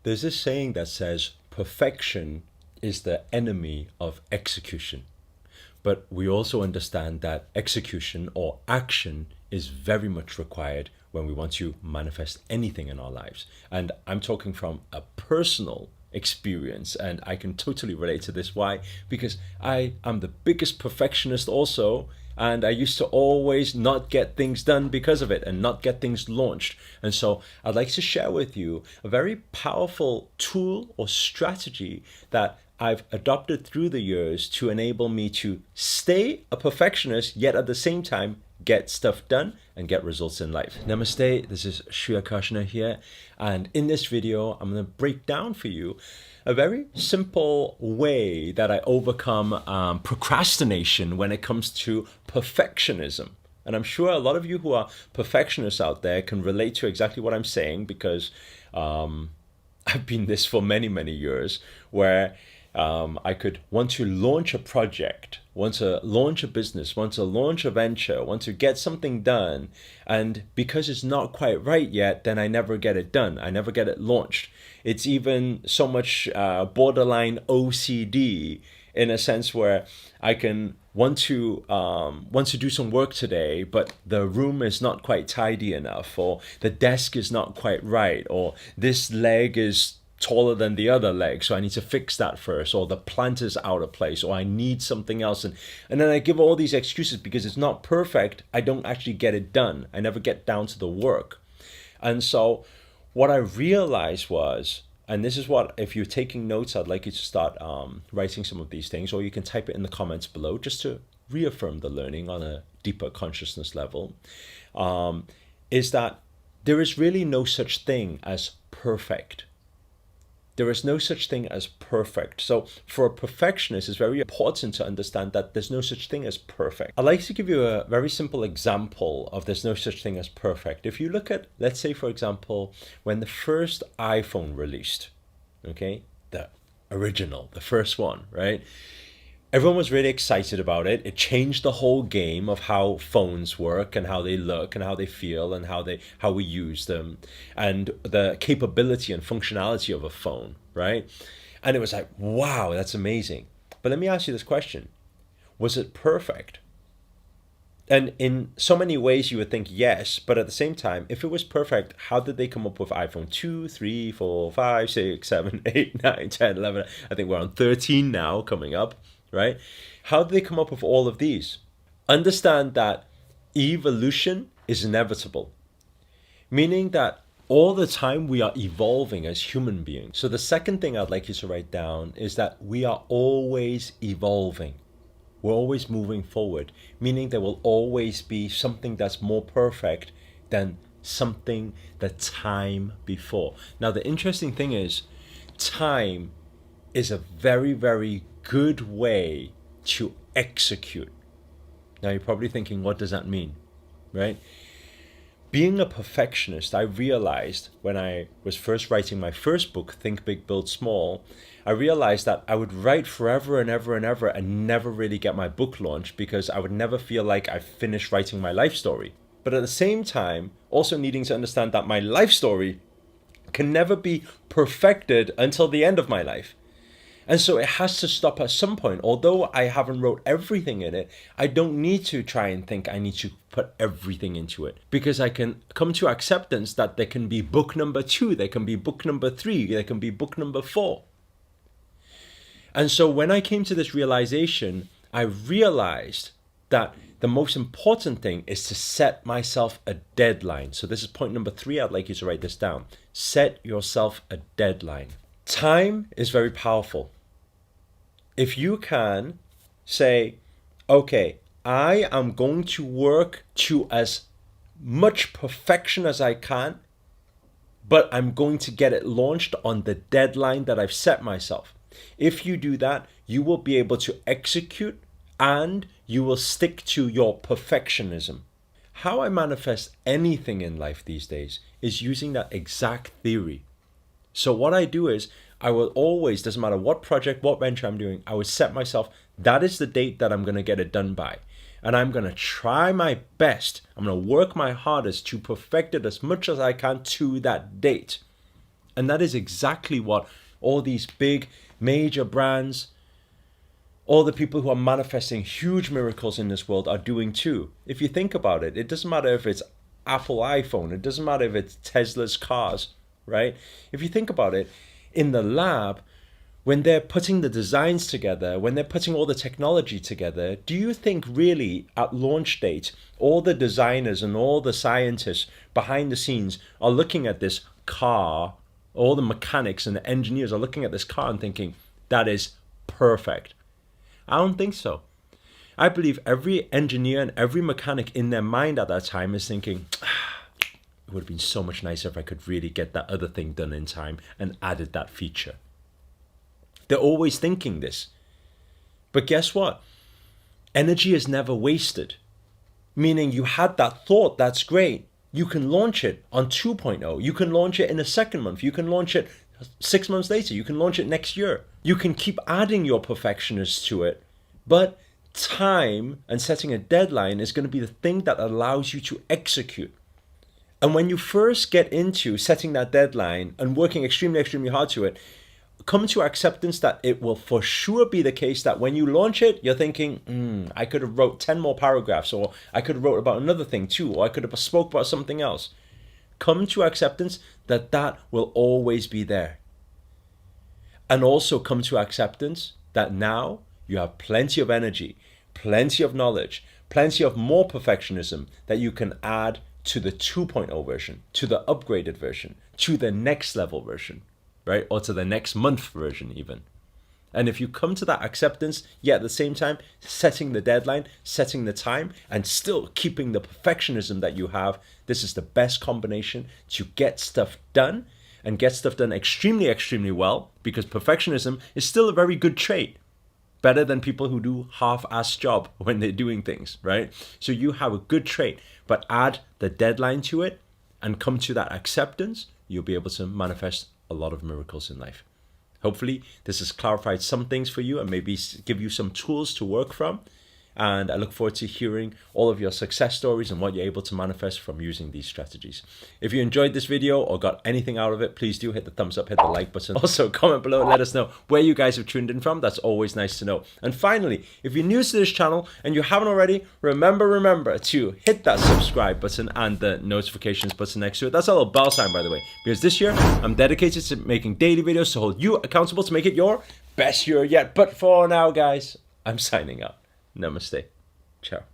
There's this saying that says perfection is the enemy of execution. But we also understand that execution or action is very much required when we want to manifest anything in our lives. And I'm talking from a personal experience, and I can totally relate to this. Why? Because I am the biggest perfectionist also, and I used to always not get things done because of it and not get things launched. And so I'd like to share with you a very powerful tool or strategy that I've adopted through the years to enable me to stay a perfectionist, yet at the same time get stuff done and get results in life. Namaste, this is Sri Akarshana here, and in this video I'm going to break down for you a very simple way that I overcome procrastination when it comes to perfectionism. And I'm sure a lot of you who are perfectionists out there can relate to exactly what I'm saying, because I've been this for many, many years, where I could want to launch a project, want to launch a business, want to launch a venture, want to get something done. And because it's not quite right yet, then I never get it done. I never get it launched. It's even so much borderline OCD, in a sense where I can want to do some work today, but the room is not quite tidy enough, or the desk is not quite right, or this leg is taller than the other leg, so I need to fix that first, or the plant is out of place, or I need something else, and then I give all these excuses because it's not perfect. I don't actually get it done. I never get down to the work. And so what I realized was, and this is what, if you're taking notes, I'd like you to start writing some of these things, or you can type it in the comments below just to reaffirm the learning on a deeper consciousness level, is that there is really no such thing as perfect. There is no such thing as perfect. So for a perfectionist, it's very important to understand that there's no such thing as perfect. I'd like to give you a very simple example of there's no such thing as perfect. If you look at, let's say, for example, when the first iPhone released, okay, the original, the first one, right? Everyone was really excited about it. It changed the whole game of how phones work and how they look and how they feel and how we use them, and the capability and functionality of a phone, right? And it was like, wow, that's amazing. But let me ask you this question. Was it perfect? And in so many ways you would think yes, but at the same time, if it was perfect, how did they come up with iPhone 2, 3, 4, 5, 6, 7, 8, 9, 10, 11? I think we're on 13 now coming up. Right? How do they come up with all of these? Understand that evolution is inevitable, meaning that all the time we are evolving as human beings. So the second thing I'd like you to write down is that we are always evolving. We're always moving forward, meaning there will always be something that's more perfect than something the time before. Now, the interesting thing is, time is a very, very good way to execute. Now you're probably thinking, what does that mean, right? Being a perfectionist, I realized when I was first writing my first book, Think Big, Build Small, I realized that I would write forever and ever and ever and never really get my book launched, because I would never feel like I finished writing my life story. But at the same time, also needing to understand that my life story can never be perfected until the end of my life. And so it has to stop at some point. Although I haven't wrote everything in it, I don't need to try and think I need to put everything into it, because I can come to acceptance that there can be book number 2, there can be book number 3, there can be book number 4. And so when I came to this realization, I realized that the most important thing is to set myself a deadline. So this is point number 3. I'd like you to write this down. Set yourself a deadline. Time is very powerful. If you can say, okay, I am going to work to as much perfection as I can, but I'm going to get it launched on the deadline that I've set myself. If you do that, you will be able to execute and you will stick to your perfectionism. How I manifest anything in life these days is using that exact theory. So what I do is, I will always, doesn't matter what project, what venture I'm doing, I would set myself, that is the date that I'm going to get it done by. And I'm going to try my best. I'm going to work my hardest to perfect it as much as I can to that date. And that is exactly what all these big major brands, all the people who are manifesting huge miracles in this world are doing too. If you think about it, it doesn't matter if it's Apple iPhone, it doesn't matter if it's Tesla's cars, right? If you think about it, in the lab, when they're putting the designs together, when they're putting all the technology together, do you think really at launch date, all the designers and all the scientists behind the scenes are looking at this car, all the mechanics and the engineers are looking at this car and thinking, that is perfect? I don't think so. I believe every engineer and every mechanic in their mind at that time is thinking, it would have been so much nicer if I could really get that other thing done in time and added that feature. They're always thinking this. But guess what? Energy is never wasted. Meaning you had that thought, that's great. You can launch it on 2.0. You can launch it in a second month. You can launch it 6 months later. You can launch it next year. You can keep adding your perfectionist to it. But time and setting a deadline is going to be the thing that allows you to execute. And when you first get into setting that deadline and working extremely, extremely hard to it, come to acceptance that it will for sure be the case that when you launch it, you're thinking, I could have wrote 10 more paragraphs, or I could have wrote about another thing too, or I could have spoke about something else. Come to acceptance that that will always be there. And also come to acceptance that now you have plenty of energy, plenty of knowledge, plenty of more perfectionism that you can add to the 2.0 version, to the upgraded version, to the next level version. Right? Or to the next month version even. And if you come to that acceptance, yet at the same time, setting the deadline, setting the time, and still keeping the perfectionism that you have, this is the best combination to get stuff done and get stuff done extremely, extremely well, because perfectionism is still a very good trait. Better than people who do half-ass job when they're doing things, right? So you have a good trait, but add the deadline to it and come to that acceptance, you'll be able to manifest a lot of miracles in life. Hopefully this has clarified some things for you and maybe give you some tools to work from. And I look forward to hearing all of your success stories and what you're able to manifest from using these strategies. If you enjoyed this video or got anything out of it, please do hit the thumbs up, hit the like button. Also comment below and let us know where you guys have tuned in from. That's always nice to know. And finally, if you're new to this channel and you haven't already, remember to hit that subscribe button and the notifications button next to it. That's a little bell sign, by the way, because this year I'm dedicated to making daily videos to hold you accountable to make it your best year yet. But for now, guys, I'm signing out. Namaste. Ciao.